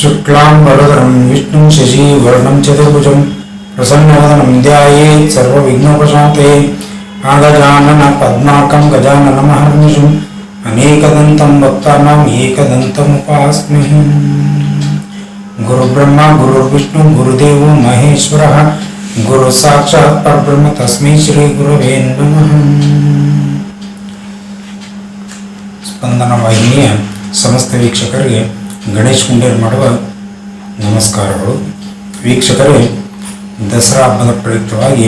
शुक्लांबरधरं विष्णुं शशिवर्णं चतुर्भुजं प्रसन्नवदनं ध्यायेत् सर्वविघ्नोपशान्तये आगजाननपद्मार्कं गजाननमहर्निशम् अनेकदन्तं भक्तानाम् एकदन्तमुपास्महे। गुरुब्रह्मा गुरुर्विष्णु गुरुदेवो महेश्वरः गुरु साक्षात् परब्रह्म तस्मै श्री गुरवे नमः। ಸ್ಪಂದನ ವಾಹಿನಿಯ ಸಮಸ್ತ ವೀಕ್ಷಕರಿಗೆ ಗಣೇಶ್ ಕುಂಡೇರ್ ಮಾಡುವ ನಮಸ್ಕಾರಗಳು. ವೀಕ್ಷಕರೇ, ದಸರಾ ಹಬ್ಬದ ಪ್ರಯುಕ್ತವಾಗಿ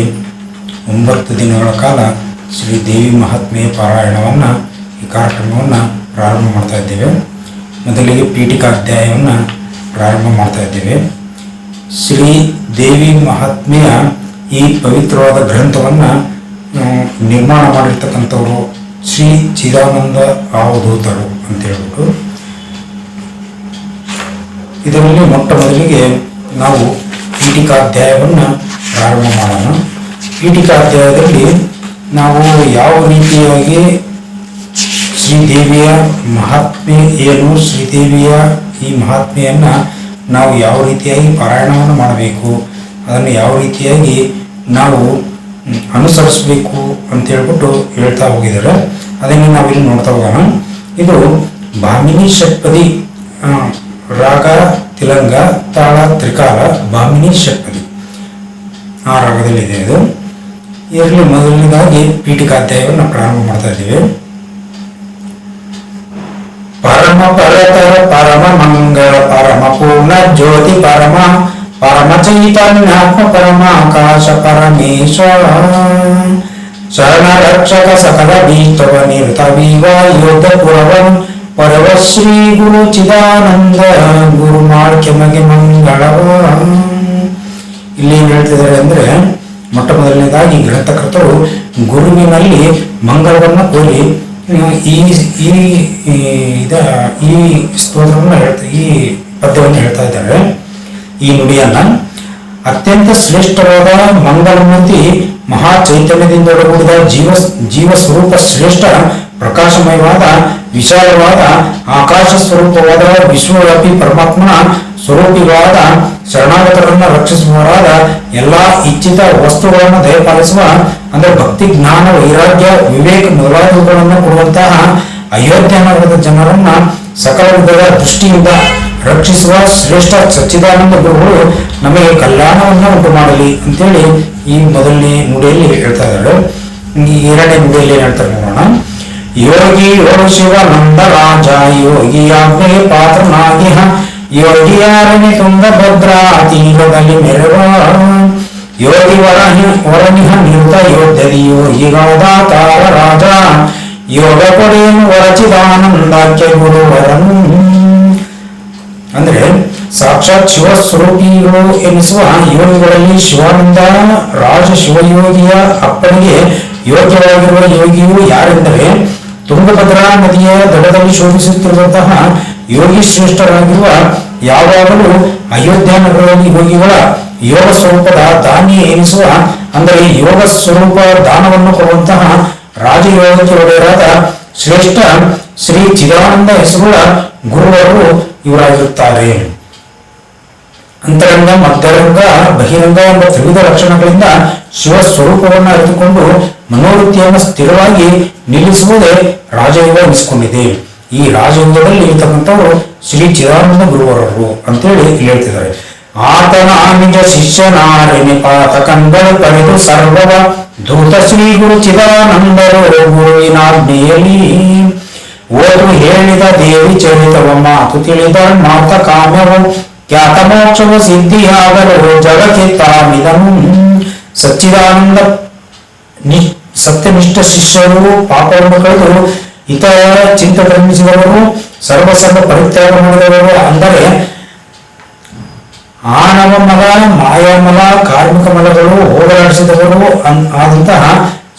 9 ದಿನಗಳ ಕಾಲ ಶ್ರೀ ದೇವಿ ಮಹಾತ್ಮೆಯ ಪಾರಾಯಣವನ್ನು ಈ ಕಾರ್ಯಕ್ರಮವನ್ನು ಪ್ರಾರಂಭ ಮಾಡ್ತಾ ಇದ್ದೇವೆ. ಮೊದಲಿಗೆ ಪೀಠಿಕಾಧ್ಯಾಯವನ್ನು ಪ್ರಾರಂಭ ಮಾಡ್ತಾ ಇದ್ದೇವೆ. ಶ್ರೀ ದೇವಿ ಮಹಾತ್ಮೆಯ ಈ ಪವಿತ್ರವಾದ ಗ್ರಂಥವನ್ನು ನಿರ್ಮಾಣ ಮಾಡಿರ್ತಕ್ಕಂಥವರು ಶ್ರೀ ಚಿದಾನಂದ ಅವಧೂತರು ಅಂತ ಹೇಳ್ಬಿಟ್ಟು, ಇದರಲ್ಲಿ ಮೊಟ್ಟ ಮೊದಲಿಗೆ ನಾವು ಪೀಠಿಕಾಧ್ಯಾಯವನ್ನು ಪ್ರಾರಂಭ ಮಾಡೋಣ. ಪೀಠಿಕಾಧ್ಯಾಯದಲ್ಲಿ ನಾವು ಯಾವ ರೀತಿಯಾಗಿ ಶ್ರೀದೇವಿಯ ಮಹಾತ್ಮೆ ಏನು, ಶ್ರೀದೇವಿಯ ಈ ಮಹಾತ್ಮೆಯನ್ನು ನಾವು ಯಾವ ರೀತಿಯಾಗಿ ಪಾರಾಯಣವನ್ನು ಮಾಡಬೇಕು, ಅದನ್ನು ಯಾವ ರೀತಿಯಾಗಿ ನಾವು ಅನುಸರಿಸಬೇಕು ಅಂತ ಹೇಳ್ಬಿಟ್ಟು ಹೇಳ್ತಾ ಹೋಗಿದ್ದಾರೆ. ಅದನ್ನು ನಾವಿಲ್ಲಿ ನೋಡ್ತಾ ಹೋಗೋಣ. ಇದು ಭಾಮಿನಿ ಷಟ್ಪದಿ, ರಾಗ ತಿಲಂಗ ತಾಳ ತ್ರಿಕಾಲ ಭಾಮಿನಿ ಷಟ್ಪದಿ ಆ ರಾಗದಲ್ಲಿದೆ. ಇದು ಇದರಲ್ಲಿ ಮೊದಲನೇದಾಗಿ ಪೀಠಿಕಾಧ್ಯಾಯವನ್ನು ಪ್ರಾರಂಭ ಮಾಡ್ತಾ ಇದ್ದೀವಿ. ಪರಮ ಪರತರ ಪರಮ ಮಂಗಳ ಪರಮ ಪೂರ್ಣ ಜ್ಯೋತಿ ಪರಮ ಪರಮ ಚೈತನ್ಯಾತ್ಮ ಪರಮ ಆಕಾಶ ಪರಮೇಶ್ವರ ಶರಣ ರಕ್ಷಕ ಸಕಲ ಭೀಷ್ಟವ ನಿರುತ ವೀವ ಯೋಧ ಪುರವಂ ಪರವ ಶ್ರೀ ಗುರು ಚಿದಾನಂದ ಗುರು ಮಾಳ್ಕೆಮಗೆ ಮಂಗಳವ. ಇಲ್ಲಿ ಏನ್ ಹೇಳ್ತಿದ್ದಾರೆ ಅಂದ್ರೆ, ಮೊಟ್ಟ ಮೊದಲನೇದಾಗಿ ಗ್ರಂಥಕರ್ತರು ಗುರುವಿನಲ್ಲಿ ಮಂಗಳವನ್ನು ಕೋರಿ ಈ ಸ್ತೋತ್ರವನ್ನು ಈ ಪದ್ಯವನ್ನು ಹೇಳ್ತಾ ಇದ್ದಾರೆ. ಈ ನುಡಿಯನ್ನ ಅತ್ಯಂತ ಶ್ರೇಷ್ಠವಾದ ಮಂಗಳಮೂರ್ತಿ ಮಹಾ ಚೈತನ್ಯದಿಂದ ಕೂಡಿದ ಜೀವ ಸ್ವರೂಪ ಶ್ರೇಷ್ಠ ಪ್ರಕಾಶಮಯವಾದ ವಿಶಾಲವಾದ ಆಕಾಶ ಸ್ವರೂಪವಾದ ವಿಶ್ವವ್ಯಾಪಿ ಪರಮಾತ್ಮನ ಸ್ವರೂಪಿವಾದ ಶರಣಾಗತರನ್ನು ರಕ್ಷಿಸುವವರಾದ ಎಲ್ಲಾ ಇಚ್ಛಿತ ವಸ್ತುಗಳನ್ನು ದಯಪಾಲಿಸುವ, ಅಂದ್ರೆ ಭಕ್ತಿ ಜ್ಞಾನ ವೈರಾಗ್ಯ ವಿವೇಕ ಮೊದಲಾದವುಗಳನ್ನು ಕೊಡುವಂತಹ ಅಯೋಧ್ಯ ನಗರದ ಜನರನ್ನ ಸಕಲ ವಿಧದ ದೃಷ್ಟಿಯಿಂದ ರಕ್ಷಿಸುವ ಶ್ರೇಷ್ಠ ಸಚ್ಚಿದಾನಂದ ಗುರುಗಳು ನಮಗೆ ಕಲ್ಯಾಣವನ್ನು ಉಂಟು ಮಾಡಲಿ ಅಂತೇಳಿ ಈ ಮೊದಲನೇ ನುಡಿಯಲ್ಲಿ ಹೇಳ್ತಾ ಇದ್ದಾರೆ. ಈ ಎರಡನೇ ನುಡಿಯಲ್ಲಿ ಏನ್ ಹೇಳ್ತಾರೆ ನೋಡೋಣ. ಯೋಗಿ ಯೋಗ ಶಿವಾನಂದ ರಾಜ ಯೋಗಿ ಆಜ್ಞೆಗೆ ಪಾತ್ರನಾಗಿ ಯೋಗಿಯಾರನೆ ತುಂಗಭದ್ರಾ ತೀರದಲ್ಲಿ ಮೆರವ ಯೋಗಿ ವರನಿಹ ನಿರುತ ಯೋಧರಿ ಯೋಗಿಗಾದಾತಾರ ರಾಜ ಯೋಗ ಕೊಡೆಯನ್ನು ವರಚಿದಾನಂದಕ್ಕೆ ಗುರುವರನು. ಅಂದ್ರೆ ಸಾಕ್ಷಾತ್ ಶಿವ ಸ್ವರೂಪಿಗಳು ಎನಿಸುವ ಯೋಗಿಗಳಲ್ಲಿ ಶಿವಾನಂದ ರಾಜ ಶಿವಯೋಗಿಯ ಅಪ್ಪನಿಗೆ ಯೋಗ್ಯವಾಗಿರುವ ಯೋಗಿಯು ಯಾರೆಂದರೆ, ತುಂಗಭದ್ರಾ ನದಿಯ ದಡದಲ್ಲಿ ಶೋಭಿಸುತ್ತಿರುವಂತಹ ಯೋಗಿ ಶ್ರೇಷ್ಠರಾಗಿರುವ, ಯಾವಾಗಲೂ ಅಯೋಧ್ಯ ನಗರದಲ್ಲಿ ಯೋಗಿಗಳ ಯೋಗ ಸ್ವರೂಪದ ದಾನಿ ಎನಿಸುವ, ಅಂದರೆ ಯೋಗ ಸ್ವರೂಪ ದಾನವನ್ನು ಕೊಡುವಂತಹ ರಾಜಯೋಗಕ್ಕೆ ಒಡೆಯರಾದ ಶ್ರೇಷ್ಠ ಶ್ರೀ ಚಿದಾನಂದ ಹೆಸರುಗಳ ಗುರುವರು ಇವರಾಗಿರುತ್ತಾರೆ. ಅಂತರಂಗ ಮಧ್ಯರಂಗ ಬಹಿರಂಗ ಎಂಬ ತ್ರಿವಿಧ ಲಕ್ಷಣಗಳಿಂದ ಶಿವ ಸ್ವರೂಪವನ್ನು ಅರಿತುಕೊಂಡು ಮನೋವೃತ್ತಿಯನ್ನು ಸ್ಥಿರವಾಗಿ ನಿಲ್ಲಿಸುವುದೇ ರಾಜಯೋಗ ಎನಿಸಿಕೊಂಡಿದೆ. ಈ ರಾಜಯೋಗದಲ್ಲಿ ಇರತಕ್ಕಂಥವರು ಶ್ರೀ ಚಿದಾನಂದ ಗುರುವರರು ಅಂತೇಳಿ ಹೇಳ್ತಿದ್ದಾರೆ. ಆತನ ನಿಜ ಶಿಷ್ಯನಾರೆ ನಿಪಾತ ಕಂಗಳು ಪಡೆದು ಸರ್ವವ ಧೂತ ಶ್ರೀ ಗುರು ಚಿದಾನಂದರು ಗುರುವಿನಾಜ್ಞೆಯಲ್ಲಿ ಓದು ಹೇಳಿದ ದೇವಿ ಚರಿತವ ಮಾತು ತಿಳಿದ ಮಾತ ಕಾಮ್ಯವು ಖ್ಯಾತ ಮೋಕ್ಷವು ಸಿದ್ಧಿಯಾಗಲು ಜಗಕ್ಕೆ ತಾಮಿದನು. ಸಚ್ಚಿದಾನಂದ ಸತ್ಯನಿಷ್ಠ ಶಿಷ್ಯರು ಪಾಪವನ್ನು ಕಳೆದು ಇತರ ಚಿಂತಕರೆನಿಸಿದವರು, ಸರ್ವ ಪರಿತ್ಯಾಗ ಮಾಡಿದವರು, ಅಂದರೆ ಆನವ ಮಲ ಮಾಯಾಮಲ ಕಾರ್ಮಿಕ ಮಲಗಳು ಹೋಗಲಾಡಿಸಿದವರು ಆದಂತಹ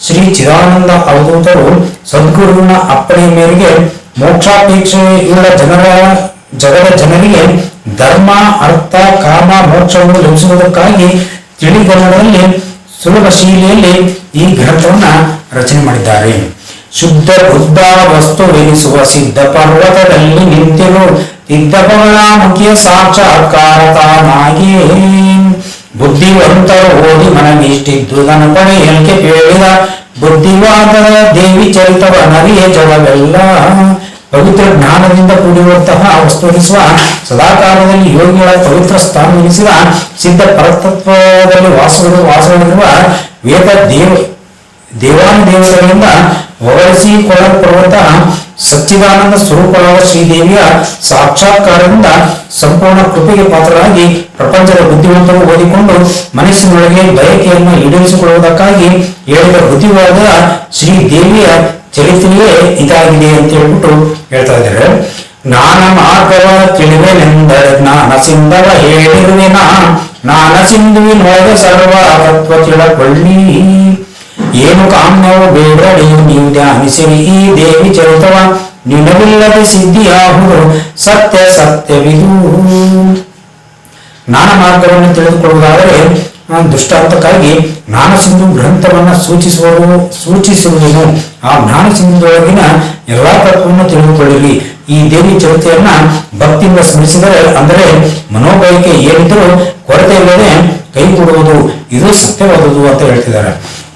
ಶ್ರೀ ಚಿದಾನಂದ ಅವಧೂತರು ಸದ್ಗುರುವಿನ ಅಪ್ಪಣೆಯ ಮೇರೆಗೆ ಮೋಕ್ಷಾಪೇಕ್ಷೆಯುಳ್ಳ ಜಗದ ಜನರಿಗೆ ಧರ್ಮ ಅರ್ಥ ಕಾಮ ಮೋಕ್ಷವನ್ನು ಲಭಿಸುವುದಕ್ಕಾಗಿ ತಿಳಿಗನ್ನಡದಲ್ಲಿ ಸುಲಭ ಶೈಲಿಯಲ್ಲಿ ಈ ಗ್ರಂಥವನ್ನ ರಚನೆ ಮಾಡಿದ್ದಾರೆ. ಶುದ್ಧ ಬುದ್ಧ ವಸ್ತುವೆನಿಸುವ ಸಿದ್ಧ ಪರ್ವತದಲ್ಲಿ ನಿಂತಿರು ಸಿದ್ಧಪಗಳ ಮುಖ್ಯ ಸಾಕ್ಷಾತ್ಕಾರ ತಾನಾಗಿಯೇ ಬುದ್ಧಿವಂತರು ಓದಿ ಮನನಿಷ್ಠಿದ್ದು ನನ್ನ ಪಡೆಯಲಿಕ್ಕೆ ಕೇಳಿದ ಬುದ್ಧಿವಾದದ ದೇವಿ ಚರಿತವ ನರಿಯ ಜಗವೆಲ್ಲ ಪವಿತ್ರ ಜ್ಞಾನದಿಂದ ಕೂಡಿರುವಂತಹ ವಸ್ತುವೆನಿಸುವ ಸದಾಕಾಲದಲ್ಲಿ ಯೋಗಿಗಳ ಪವಿತ್ರ ಸ್ಥಾನವೆನಿಸಿದ ಸಿದ್ಧ ಪರತತ್ವದಲ್ಲಿ ವಾಸವಿರುವ ವೇದ ದೇವಾನುದೇವತೆಗಳಿಂದ ಹೊಗಳಿಸಿಕೊಳ್ಳಲ್ಪಡುವಂತಹ ಸಚ್ಚಿದಾನಂದ ಸ್ವರೂಪವಾದ ಶ್ರೀದೇವಿಯ ಸಾಕ್ಷಾತ್ಕಾರದಿಂದ ಸಂಪೂರ್ಣ ಕೃಪೆಗೆ ಪಾತ್ರರಾಗಿ ಪ್ರಪಂಚದ ಬುದ್ಧಿವಂತರು ಓದಿಕೊಂಡು ಮನಸ್ಸಿನೊಳಗೆ ಬಯಕೆಯನ್ನು ಈಡೇರಿಸಿಕೊಳ್ಳುವುದಕ್ಕಾಗಿ ಹೇಳಿದ ಬುದ್ಧಿವಾದ ಶ್ರೀದೇವಿಯ ಚರಿತ್ರೆಯೇ ಇದಾಗಿದೆ ಅಂತ ಹೇಳ್ಬಿಟ್ಟು ಹೇಳ್ತಾ ಇದ್ದಾರೆ. ಜ್ಞಾನ ಮಾರ್ಗವ ತಿಳಿವೆನೆಂದರೆ ಜ್ಞಾನ ಸಿಂಧವ ಹೇಳಿರುವೆನ ಜ್ಞಾನ ಸಿಂಧುವಿನೊಳಗೆ ಸರ್ವ ತತ್ವ ತಿಳಕೊಳ್ಳಿ ಏನು ಕಾಮ್ಯವು ಬೇಡಳಿಯು ನೀವು ಧ್ಯಾನಿಸಿರಿ ಈ ದೇವಿ ಚರಿತವ ನಿನವಿಲ್ಲದೆ ಸಿದ್ಧಿಯಾಗುವುದು ಸತ್ಯ ಸತ್ಯವಿದು. ಜ್ಞಾನ ಮಾರ್ಗವನ್ನು ತಿಳಿದುಕೊಳ್ಳುವುದಾದರೆ ದೃಷ್ಟಾಂತಕ್ಕಾಗಿ ಜ್ಞಾನ ಸಿಂಧು ಗ್ರಂಥವನ್ನು ಸೂಚಿಸುವುದನ್ನು ಆ ಜ್ಞಾನ ಸಿಂಧುದೊಳಗಿನ ಎಲ್ಲಾ ತತ್ವವನ್ನು ತಿಳಿದುಕೊಳ್ಳಿರಿ. ಈ ದೇವಿ ಚರಿತೆಯನ್ನ ಭಕ್ತಿಯಿಂದ ಸ್ಮರಿಸಿದರೆ ಅಂದರೆ ಮನೋಬಯಕೆ ಏನಿದ್ರೂ ಕೊರತೆ ಇಲ್ಲದೆ ಕೈಗೂಡುವುದು ಇದು ಸತ್ಯವಾದುದು ಅಂತ ಹೇಳ್ತಿದ್ದಾರೆ.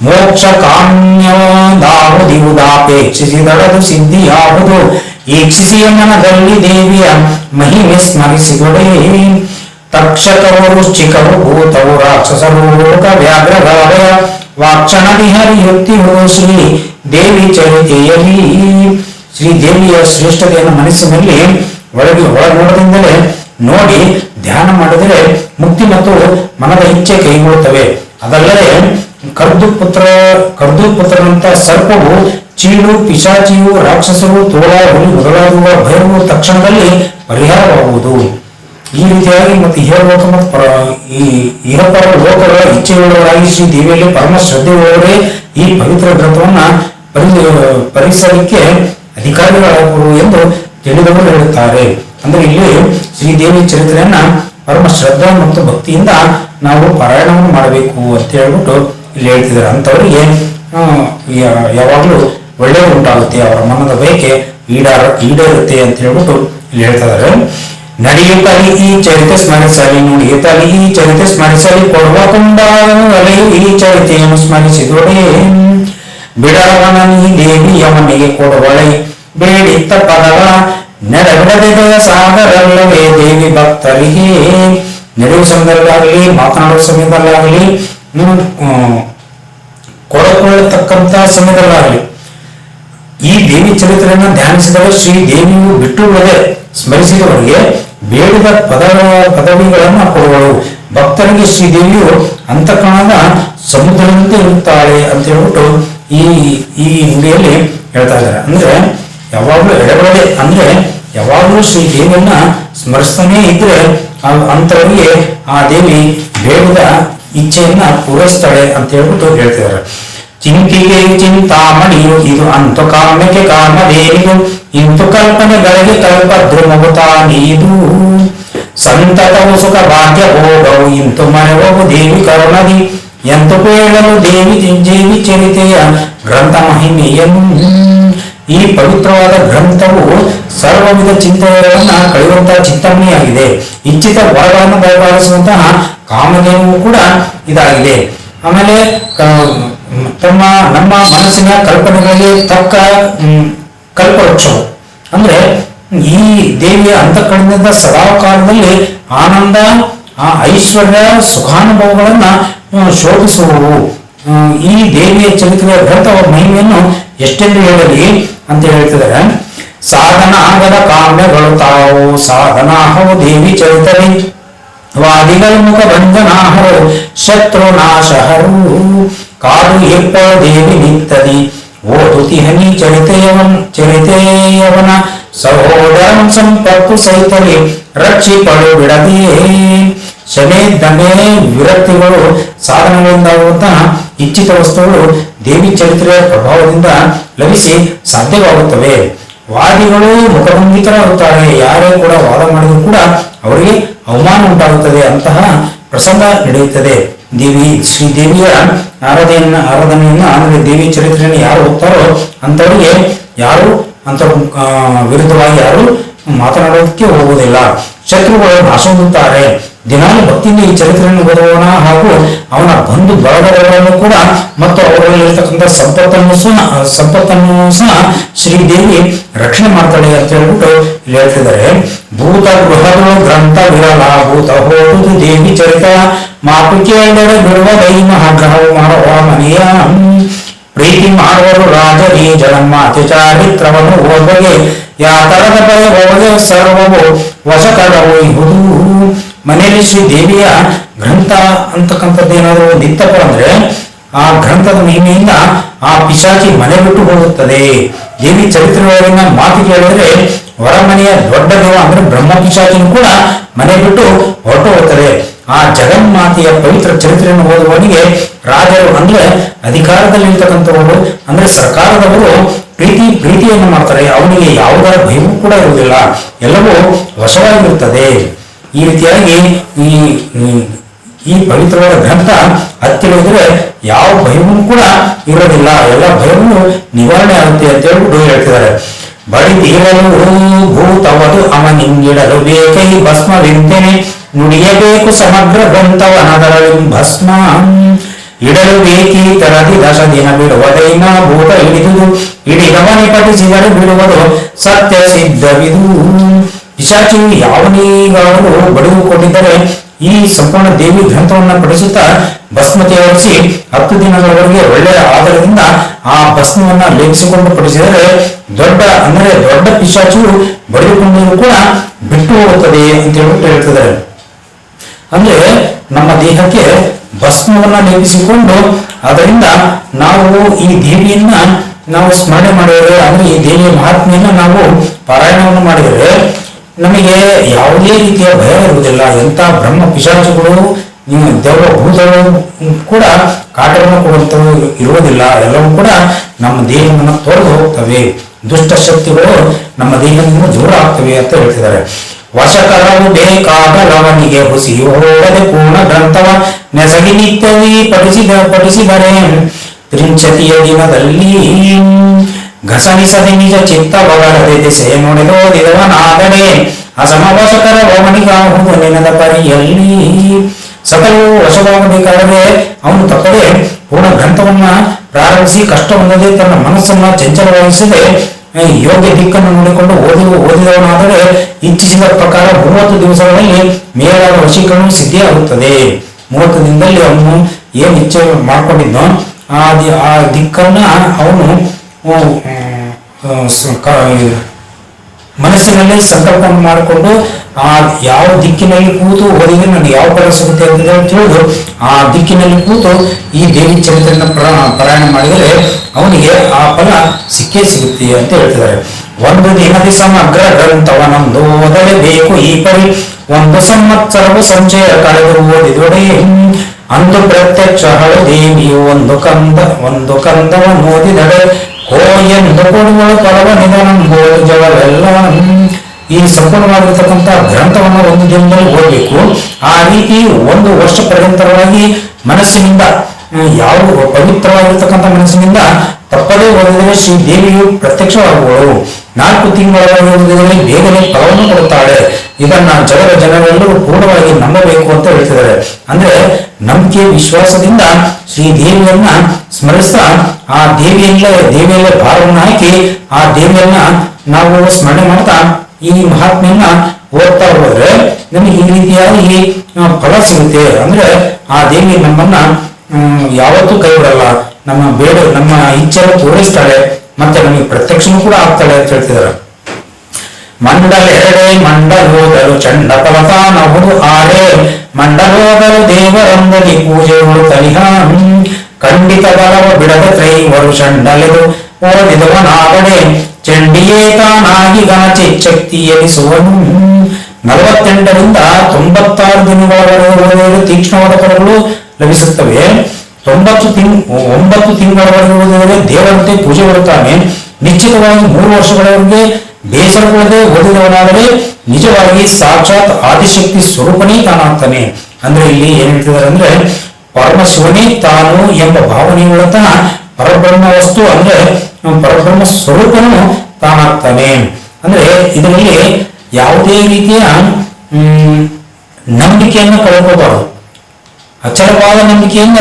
ಮೋಕ್ಷ ಕಾಮ್ಯವಾದಾಪೇಕ್ಷಿಸಿದಳದು ಸಿದ್ಧಿಯಾವುದು ಈಕ್ಷಿಸಿಯ ಮನದಲ್ಲಿ ದೇವಿಯ ಮಹಿಮೆ ಸ್ಮರಿಸಿದೊಡೆ ತಕ್ಷಕವು ವೃಶ್ಚಿಕವು ಭೂತವು ರಾಕ್ಷಸರು ಲೋಕ ವ್ಯಾಘ್ರಗಾಲಯ ವಾಕ್ಷಣದಿ ಹರಿಯುತ್ತಿರುವುದು ಶ್ರೀ ದೇವಿ ಚರಿತೆಯಲ್ಲಿ ಶ್ರೀ ದೇವಿಯ ಶ್ರೇಷ್ಠತೆಯನ್ನು ಮನಸ್ಸಿನಲ್ಲಿ ಒಳನೋಟದಿಂದಲೇ ನೋಡಿ ಧ್ಯಾನ ಮಾಡಿದರೆ ಮುಕ್ತಿ ಮತ್ತು ಮನದ ಇಚ್ಛೆ ಕೈಗೊಳ್ಳುತ್ತವೆ. ಅದಲ್ಲದೆ ಕರ್ದು ಪುತ್ರನಂತ ಸರ್ಪವು ಚೀಡು ಪಿಶಾಚಿಯು ರಾಕ್ಷಸರು ತೋಳ ಹುಲಿ ಮೊದಲಾಗುವ ಭಯವು ತಕ್ಷಣದಲ್ಲಿ ಪರಿಹಾರವಾಗುವುದು. ಈ ರೀತಿಯಾಗಿ ಮತ್ತು ಇಹಲೋಕ ಮತ್ತು ಈ ಇಹಪರ ಲೋಕಗಳ ಇಚ್ಛೆಯುಳ್ಳವರಾಗಿ ಶ್ರೀ ದೇವಿಯಲ್ಲಿ ಪರಮ ಶ್ರದ್ಧೆಯುಳ್ಳವರೇ ಈ ಪವಿತ್ರ ಗ್ರಂಥವನ್ನ ಪರಿಸರಕ್ಕೆ ಅಧಿಕಾರಿಗಳಾಗುವರು ಎಂದು ತಿಳಿದವರು ಹೇಳುತ್ತಾರೆ. ಅಂದ್ರೆ ಇಲ್ಲಿ ಶ್ರೀದೇವಿ ಚರಿತ್ರೆಯನ್ನ ಪರಮ ಶ್ರದ್ಧಾ ಮತ್ತು ಭಕ್ತಿಯಿಂದ ನಾವು ಪಾರಾಯಣವನ್ನು ಮಾಡಬೇಕು ಅಂತ ಹೇಳ್ಬಿಟ್ಟು ಇಲ್ಲಿ ಹೇಳ್ತಿದ್ದಾರೆ. ಅಂಥವರಿಗೆ ಯಾವಾಗಲೂ ಒಳ್ಳೆಯದು ಉಂಟಾಗುತ್ತೆ, ಅವರ ಮನದ ಬಯಕೆ ಈಡೇರುತ್ತೆ ಅಂತ ಹೇಳ್ಬಿಟ್ಟು ಇಲ್ಲಿ ಹೇಳ್ತಾ ಇದ್ದಾರೆ. ನಡೆಯುತ್ತಲಿ ಈ ಚರಿತೆ ಸ್ಮರಿಸಲಿ ನುಡಿಯುತ್ತಲಿ ಈ ಚರಿತೆ ಸ್ಮರಿಸಲಿ ಕೊಡುವ ಕುಂಡಾಲೆಯು ಈ ಚರಿತೆಯನ್ನು ಸ್ಮರಿಸಿದೊಡೆ ಬಿಡವನ ನೀ ದೇವಿಯ ಮನೆಗೆ ಕೊಡುವಳೆ ಬೇಡಿತ್ತ ಪದಗಳ ನೆಡಬಿಡದೆಯ ಸಾಗರಲ್ಲವೇ ದೇವಿ ಭಕ್ತರಿಗೆ. ನಡೆಯುವ ಸಮಯದಲ್ಲಾಗಲಿ ಮಾತನಾಡುವ ಸಮಯದಲ್ಲಾಗಲಿ ಕೊಡಕೊಳ್ಳತಕ್ಕಂತ ಸಮಯದಲ್ಲಾಗಲಿ ಈ ದೇವಿ ಚರಿತ್ರೆಯನ್ನು ಧ್ಯಾನಿಸಿದರೆ ಶ್ರೀ ದೇವಿಯು ಬಿಟ್ಟು ಬಿಡದೆ ಸ್ಮರಿಸಿದವರಿಗೆ ಬೇಡಿದ ಪದವಿಗಳನ್ನು ಕೊಡುವಳು. ಭಕ್ತರಿಗೆ ಶ್ರೀದೇವಿಯು ಅಂತಃಕರಣದ ಸಮುದ್ರದಂತೆ ಇರುತ್ತಾಳೆ ಅಂತ ಹೇಳ್ಬಿಟ್ಟು ಈ ನುಡಿಯಲ್ಲಿ ಹೇಳ್ತಾ ಇದ್ದಾರೆ. ಅಂದ್ರೆ ಯಾವಾಗಲೂ ಎಡಬಿಡದೆ ಅಂದ್ರೆ ಯಾವಾಗಲೂ ಶ್ರೀ ದೇವಿಯನ್ನ ಸ್ಮರಿಸ್ತಾನೇ ಇದ್ರೆ ಅಂತವರಿಗೆ ಆ ದೇವಿ ಬೇಡದ ಇಚ್ಛೆಯನ್ನ ಪೂರೈಸ್ತಾಳೆ ಅಂತ ಹೇಳ್ಬಿಟ್ಟು ಹೇಳ್ತಿದ್ದಾರೆ. ಚಿಂತಿಗೆ ಚಿಂತಾಮಣಿಯು ಇದು ಅಂತು ಕಾಮ್ಯಕ್ಕೆ ಕಾಮದೇವಿದು ಇಂತು ಕಲ್ಪನೆಗಳಿಗೆ ಕಲ್ಪದ್ರುಮಗುತಾನೀದು ಸಂತತವು ಸುಖ ಭಾಗ್ಯ ಭೋಗವು ಇಂತು ಮರೆವವು ದೇವಿ ಕರುಣದಿ ಎಂತು ಕೇಳಲು ದೇವಿ ಚರಿತೆಯ ಗ್ರಂಥ ಮಹಿಮೆಯನ್ನು. ಈ ಪವಿತ್ರವಾದ ಗ್ರಂಥವು ಸರ್ವವಿಧ ಚಿಂತನೆಗಳನ್ನ ಕಳೆಯುವಂತಹ ಚಿಂತನೆಯಾಗಿದೆ. ಇಚ್ಛಿತ ವರಗಳನ್ನು ಬಯಪಾಲಿಸುವಂತಹ ಕಾಮಧೇನುವು ಕೂಡ ಇದಾಗಿದೆ. ಆಮೇಲೆ ನಮ್ಮ ಮನಸ್ಸಿನ ಕಲ್ಪನೆಗಳಿಗೆ ತಕ್ಕ ಕಲ್ಪವೃಕ್ಷವು ಅಂದ್ರೆ ಈ ದೇವಿಯ ಅಂತಃಕರಣದಿಂದ ಸದಾ ಕಾಲದಲ್ಲಿ ಆನಂದ ಐಶ್ವರ್ಯ ಸುಖಾನುಭವಗಳನ್ನ ಶೋಧಿಸುವವು. ಈ ದೇವಿಯ ಚರಿತ್ರೆಯ ಗ್ರಂಥವ ಮಹಿಮೆಯನ್ನು ಎಷ್ಟೆಂದು ಹೇಳಲಿ ಅಂತ ಹೇಳ್ತಿದ್ದಾರೆ. ಸಾಧನ ಆಗದ ಕಾಮ್ಯಗಳು ತಾವು ಸಾಧನಾಹವು ದೇವಿ ಚರಿತರಿ ವಾದಿಗಳ ಮುಖ ಬಂಧನಾಹರು ಶತ್ರು ನಾಶಹರು ಕಾಡು ಏರ್ಪ ದೇವಿ ನಿತ್ತದಿ ಓದುತಿ ಹನಿ ಚರಿತೆಯವನ ಸಹೋದರಂ ಸಂಪತ್ತು ಸಹಿತಲಿ ರಕ್ಷಿಪಡು ಬಿಡದೇ. ಶಮೆ ದಮೆ ವಿರಕ್ತಿಗಳು ಸಾಧನಗಳಿಂದಾಗುವಂತಹ ಇಚ್ಛಿತ ವಸ್ತುಗಳು ದೇವಿ ಚರಿತ್ರೆಯ ಪ್ರಭಾವದಿಂದ ಲಭಿಸಿ ಸಾಧ್ಯವಾಗುತ್ತವೆ. ವಾದಿಗಳು ಮುಖಭಂಗಿತರಾಗುತ್ತಾರೆ. ಯಾರೇ ಕೂಡ ವಾದ ಮಾಡಿದರೂ ಕೂಡ ಅವರಿಗೆ ಅವಮಾನ ಉಂಟಾಗುತ್ತದೆ, ಅಂತಹ ಪ್ರಸಂಗ ನಡೆಯುತ್ತದೆ. ಶ್ರೀದೇವಿಯ ಆರಾಧನೆಯನ್ನ ಅಂದ್ರೆ ದೇವಿ ಚರಿತ್ರೆಯನ್ನು ಯಾರು ಓದ್ತಾರೋ ಅಂತವರಿಗೆ ಯಾರು ಅಂತ ವಿರುದ್ಧವಾಗಿ ಯಾರು ಮಾತನಾಡೋದಕ್ಕೆ ಹೋಗುವುದಿಲ್ಲ. ಶತ್ರುಗಳು ನಾಶ ಹೊಂದುತ್ತಾರೆ. ದಿನಾಲು ಭಕ್ತಿಯಿಂದ ಈ ಚರಿತ್ರೆಯನ್ನು ಓದುವವನ ಹಾಗೂ ಅವನ ಬಂಧು ಬಳಗದವರನ್ನು ಕೂಡ ಮತ್ತು ಅವರಲ್ಲಿರ್ತಕ್ಕಂಥ ಸಂಪತ್ತನ್ನು ಸಹ ಶ್ರೀದೇವಿ ರಕ್ಷಣೆ ಮಾಡ್ತಾಳೆ ಅಂತ ಹೇಳ್ಬಿಟ್ಟು ಇಲ್ಲಿ ಹೇಳ್ತಿದ್ದಾರೆ. ಭೂತ ಗೃಹಗಳು ಗ್ರಂಥ ವಿರಲ ಭೂತ ಹೋಗುದು ದೇವಿ ಚರಿತ ಮಾತು ಕೇಳಿದರೆ ಬಿಡುವ ದೈ ಮಹಾಗ್ರಹವು ಮಾಡುವ ಮನೆಯ ಪ್ರೀತಿ ಮಾಡುವರು ರಾಜರಿ ಜಗನ್ಮಾತೆ ಚಾರಿತ್ರವನ್ನು ಓದುವಗೆ ಯಾ ತರದ ಭಯ ಸರ್ವವು ವಶಕರವು ಇಹುದು. ಮನೆಯಲ್ಲಿ ಶ್ರೀ ದೇವಿಯ ಗ್ರಂಥ ಅಂತಕ್ಕಂಥದ್ದು ಏನಾದರೂ ಒಂದಿತ್ತಪ್ಪ ಅಂದ್ರೆ ಆ ಗ್ರಂಥದ ಮಹಿಮೆಯಿಂದ ಆ ಪಿಶಾಚಿ ಮನೆ ಬಿಟ್ಟು ಹೋಗುತ್ತದೆ. ದೇವಿ ಚರಿತ್ರೆಯೊಳಗಿನ ಮಾತು ಕೇಳಿದ್ರೆ ಹೊರಮನೆಯ ದೊಡ್ಡ ದೇವ ಅಂದ್ರೆ ಬ್ರಹ್ಮ ಪಿಶಾಚಿನೂ ಕೂಡ ಮನೆ ಬಿಟ್ಟು ಹೊರಟು ಹೋಗ್ತಾರೆ. ಆ ಜಗನ್ಮಾತೆಯ ಪವಿತ್ರ ಚರಿತ್ರೆಯನ್ನು ಓದುವವನಿಗೆ ರಾಜರು ಅಂದ್ರೆ ಅಧಿಕಾರದಲ್ಲಿರ್ತಕ್ಕಂಥವರು ಅಂದ್ರೆ ಸರ್ಕಾರದವರು ಪ್ರೀತಿಯನ್ನು ಮಾಡ್ತಾರೆ. ಅವನಿಗೆ ಯಾವುದರ ಭಯವೂ ಕೂಡ ಇರುವುದಿಲ್ಲ, ಎಲ್ಲವೂ ವಶವಾಗಿರುತ್ತದೆ. ಈ ರೀತಿಯಾಗಿ ಈ ಪವಿತ್ರವಾದ ಗ್ರಂಥ ಹತ್ತಿರವಿದ್ರೆ ಯಾವ ಭಯವೂ ಕೂಡ ಇರೋದಿಲ್ಲ, ಎಲ್ಲ ಭಯವೂ ನಿವಾರಣೆ ಆಗುತ್ತೆ ಅಂತ ಹೇಳ್ಬಿಟ್ಟು ಹೇಳ್ತಿದ್ದಾರೆ. ಬಡಿ ತೀರಲು ಭೂತವದು ಅವನಿಂಗಿಡಲು ಬೇಕೈ ಭಸ್ಮವಿಂತೆನೆ ನುಡಿಯಬೇಕು ಸಮಗ್ರ ಗ್ರಂಥವನದರಳು ಭಸ್ಮ ಇಡಲು ಬೇಕಿ ತರದಿ ದಶ ದಿನ ಬಿಡುವ ದೈನ ಭೂತ ಹಿಡಿದುದು ಹಿಡಿದವನಿ ಪಠಿಸಿದರೆ ಬಿಡುವುದು ಸತ್ಯ ಸಿದ್ಧವಿದು. ಪಿಶಾಚಿಯು ಯಾವನಿಗಾದರೂ ಬಡಿದುಕೊಂಡಿದ್ದರೆ ಈ ಸಂಪೂರ್ಣ ದೇವಿ ಗ್ರಂಥವನ್ನ ಪಠಿಸುತ್ತಾ ಭಸ್ಮತೆ ಹೊರಿಸಿ 10 ದಿನಗಳವರೆಗೆ ಒಳ್ಳೆಯ ಆಧಾರದಿಂದ ಆ ಭಸ್ಮವನ್ನ ಲೇಪಿಸಿಕೊಂಡು ಪಠಿಸಿದರೆ ದೊಡ್ಡ ಪಿಶಾಚಿಯು ಬಡಿದುಕೊಂಡರೂ ಕೂಡ ಬಿಟ್ಟು ಹೋಗುತ್ತದೆ ಅಂತ ಹೇಳ್ತಿದ್ದಾರೆ. ಅಂದ್ರೆ ನಮ್ಮ ದೇಹಕ್ಕೆ ಭಸ್ಮವನ್ನ ಲೇಪಿಸಿಕೊಂಡು ಅದರಿಂದ ನಾವು ಈ ದೇವಿಯನ್ನ ನಾವು ಸ್ಮರಣೆ ಮಾಡಿದರೆ ಅಂದ್ರೆ ಈ ದೇವಿಯ ಮಹಾತ್ಮೆಯನ್ನ ನಾವು ಪಾರಾಯಣವನ್ನು ಮಾಡಿದರೆ ನಮಗೆ ಯಾವುದೇ ರೀತಿಯ ಭಯ ಇರುವುದಿಲ್ಲ. ಎಂತ ಬ್ರಹ್ಮ ಪಿಶಾಚಗಳು ದೇವ ಭೂತಗಳು ಕೂಡ ಕಾಟವನ್ನು ಕೊಡುವಂಥವು ಇರುವುದಿಲ್ಲ. ಎಲ್ಲವೂ ಕೂಡ ನಮ್ಮ ದೇಹವನ್ನು ತೊರೆದು ಹೋಗ್ತವೆ. ದುಷ್ಟ ಶಕ್ತಿಗಳು ನಮ್ಮ ದೇಹದಿಂದ ದೂರ ಆಗ್ತವೆ ಅಂತ ಹೇಳ್ತಿದ್ದಾರೆ. ವಶಕರವು ಬೇಕಾಗಲವನಿಗೆ ಹುಸಿ ಹೋಗದೆ ಪೂರ್ಣ ಗ್ರಂಥವ ನೆಸಗಿ ನಿತ್ಯವೇ ಪಠಿಸಿದರೆ ತ್ರಿಂಶತಿಯ ದಿನದಲ್ಲಿ ಘಸನಿಸದೆ ನಿಜ ಚಿತ್ತ ಬಗಲದೆ ದಿಸೆ ನುಡಿದೋದಿದವನಾದರೆ ಅಸಮವಶಕರ ಅವನಿಗಾಹುದು ನೆನೆದ ಪರಿಯಲ್ಲಿ. ಸಕಲವು ವಶವಾಗಬೇಕಾದರೆ ಅವನು ತಪ್ಪದೆ ಪೂರ್ಣ ಗ್ರಂಥವನ್ನ ಪ್ರಾರಂಭಿಸಿ ಕಷ್ಟವಲ್ಲದೆ ತನ್ನ ಮನಸ್ಸನ್ನ ಚಂಚಲವಾಗಿಸದೆ ಯೋಗ್ಯ ದಿಕ್ಕನ್ನು ನೋಡಿಕೊಂಡು ಓದಿದವನಾದರೆ ಇಚ್ಛಿಸಿದ ಪ್ರಕಾರ 30 ದಿವಸಗಳಲ್ಲಿ ಮೇಲಾದ ವಶೀಕರಣ ಸಿದ್ಧಿಯಾಗುತ್ತದೆ. 30 ದಿನದಲ್ಲಿ ಅವನು ಏನ್ ಇಚ್ಛೆ ಮಾಡ್ಕೊಂಡಿದ್ನೋ ಆ ದಿಕ್ಕನ್ನ ಅವನು ಮನಸ್ಸಿನಲ್ಲಿ ಸಂಕಲ್ಪವನ್ನು ಮಾಡಿಕೊಂಡು ಆ ಯಾವ ದಿಕ್ಕಿನಲ್ಲಿ ಕೂತು ಓದಿದ್ರೆ ನನಗೆ ಯಾವ ಫಲ ಸಿಗುತ್ತೆ ಅಂತ ತಿಳಿದು ಆ ದಿಕ್ಕಿನಲ್ಲಿ ಕೂತು ಈ ದೇವಿ ಚರಿತ್ರೆಯನ್ನು ಪಾರಾಯಣ ಮಾಡಿದರೆ ಅವನಿಗೆ ಆ ಫಲ ಸಿಕ್ಕೇ ಸಿಗುತ್ತೆ ಅಂತ ಹೇಳ್ತಿದ್ದಾರೆ. ಒಂದು ದಿನದಿ ಸಮಗ್ರ ಗ್ರಂಥವನೊಂದು ಓದಲೇಬೇಕು ಈ ಪರಿ 1 ಸಂವತ್ಸರವು ಸಂಚಯ ಕಳೆದು ಓದಿದೊಡೆ ಅಂದು ಪ್ರತ್ಯಕ್ಷ ದೇವಿಯು ಒಂದು ಕಂದವನ್ನು ಓದಿದಡೆ ಓ ಎಂದು ಕೊಡುವಳು ಪರವ ನಿಧನಂಬೋದು ಜಗವೆಲ್ಲ. ಈ ಸಂಪೂರ್ಣವಾಗಿರ್ತಕ್ಕಂಥ ಗ್ರಂಥವನ್ನು ಒಂದು ದಿನದಲ್ಲಿ ಓದಬೇಕು. ಆ ರೀತಿ 1 ವರ್ಷ ಪರ್ಯಂತರವಾಗಿ ಮನಸ್ಸಿನಿಂದ ಯಾವ ಪವಿತ್ರವಾಗಿರ್ತಕ್ಕಂಥ ಮನಸ್ಸಿನಿಂದ ತಪ್ಪದೇ ಓದಿದರೆ ಶ್ರೀ ದೇವಿಯು ಪ್ರತ್ಯಕ್ಷವಾಗುವಳು. 4 ತಿಂಗಳವರೆಗೆ ಓದಿದರೆ ಬೇಗನೆ ಫಲವನ್ನು ಕೊಡುತ್ತಾಳೆ. ಇದನ್ನ ಜಗದ ಜನರೆಲ್ಲರೂ ಪೂರ್ಣವಾಗಿ ನಂಬಬೇಕು ಅಂತ ಹೇಳ್ತಿದ್ದಾರೆ. ಅಂದ್ರೆ ನಂಬಿಕೆ ವಿಶ್ವಾಸದಿಂದ ಶ್ರೀ ದೇವಿಯನ್ನ ಸ್ಮರಿಸ್ತಾ ಆ ದೇವಿಯಲ್ಲೇ ಭಾರವನ್ನು ಹಾಕಿ ಆ ದೇವಿಯನ್ನ ನಾವು ಸ್ಮರಣೆ ಮಾಡ್ತಾ ಈ ಮಹಾತ್ಮೆಯನ್ನ ಓದ್ತಾ ಹೋದ್ರೆ ನಮಗೆ ಈ ರೀತಿಯಾಗಿ ಫಲ ಸಿಗುತ್ತೆ. ಅಂದ್ರೆ ಆ ದೇವಿ ನಮ್ಮನ್ನ ಯಾವತ್ತೂ ಕೈ ಬಿಡಲ್ಲ, ನಮ್ಮ ಇಚ್ಛೆಯನ್ನು ಪೂರೈಸ್ತಾಳೆ, ಮತ್ತೆ ನಮಗೆ ಪ್ರತ್ಯಕ್ಷನೂ ಕೂಡ ಆಗ್ತಾಳೆ ಅಂತ ಹೇಳ್ತಿದ್ದಾರೆ. ಮಂಡಲೆರಡೆ ಮಂಡಲೋದರು ಚಂಡ ಫಲತಾನಹುದು ಆರೆ ಮಂಡಲೋದರು ದೇವರೊಂದಲಿ ಪೂಜೆಗಳು ತಲಿಹ ಖಂಡಿತ ಬಲವ ಬಿಡದ ತ್ರೈವರು ಚಂಡಲೆದು ಓದಿದವನಾಗಡೆ ಚಂಡಿಯೇ ತಾನಾಗಿ ಘನ ಚಿಚ್ಚಕ್ತಿ ಎನಿಸುವನು. 48ರಿಂದ 96 ದಿನಗಳವರೆಗೆ ತೀಕ್ಷ್ಣವಾದ ಫಲಗಳು ಲಭಿಸುತ್ತವೆ. 9 ತಿಂಗಳವರೆಗೆ ಓದಿದರೆ ದೇವರಂತೆ ಪೂಜೆ ಬರುತ್ತಾನೆ. ನಿಶ್ಚಿತವಾಗಿ 3 ವರ್ಷಗಳವರೆಗೆ ಬೇಸರಗೊಳ್ಳದೆ ಓದಿದವನಾದರೆ ನಿಜವಾಗಿ ಸಾಕ್ಷಾತ್ ಆದಿಶಕ್ತಿ ಸ್ವರೂಪನೇ ತಾನಾಗ್ತಾನೆ. ಅಂದ್ರೆ ಇಲ್ಲಿ ಏನ್ ಹೇಳ್ತಿದ್ದಾರೆ ಅಂದ್ರೆ ಪರಮಶಿವನೇ ತಾನು ಎಂಬ ಭಾವನೆಯುಳ್ಳಂತಹ ಪರಬ್ರಹ್ಮ ವಸ್ತು ಅಂದ್ರೆ ಪರಬ್ರಹ್ಮ ಸ್ವರೂಪನು ತಾನಾಗ್ತಾನೆ. ಅಂದ್ರೆ ಇದರಲ್ಲಿ ಯಾವುದೇ ರೀತಿಯ ನಂಬಿಕೆಯನ್ನು ಕಳ್ಕೋಬಾರದು. ಅಚಲವಾದ ನಂಬಿಕೆಯಿಂದ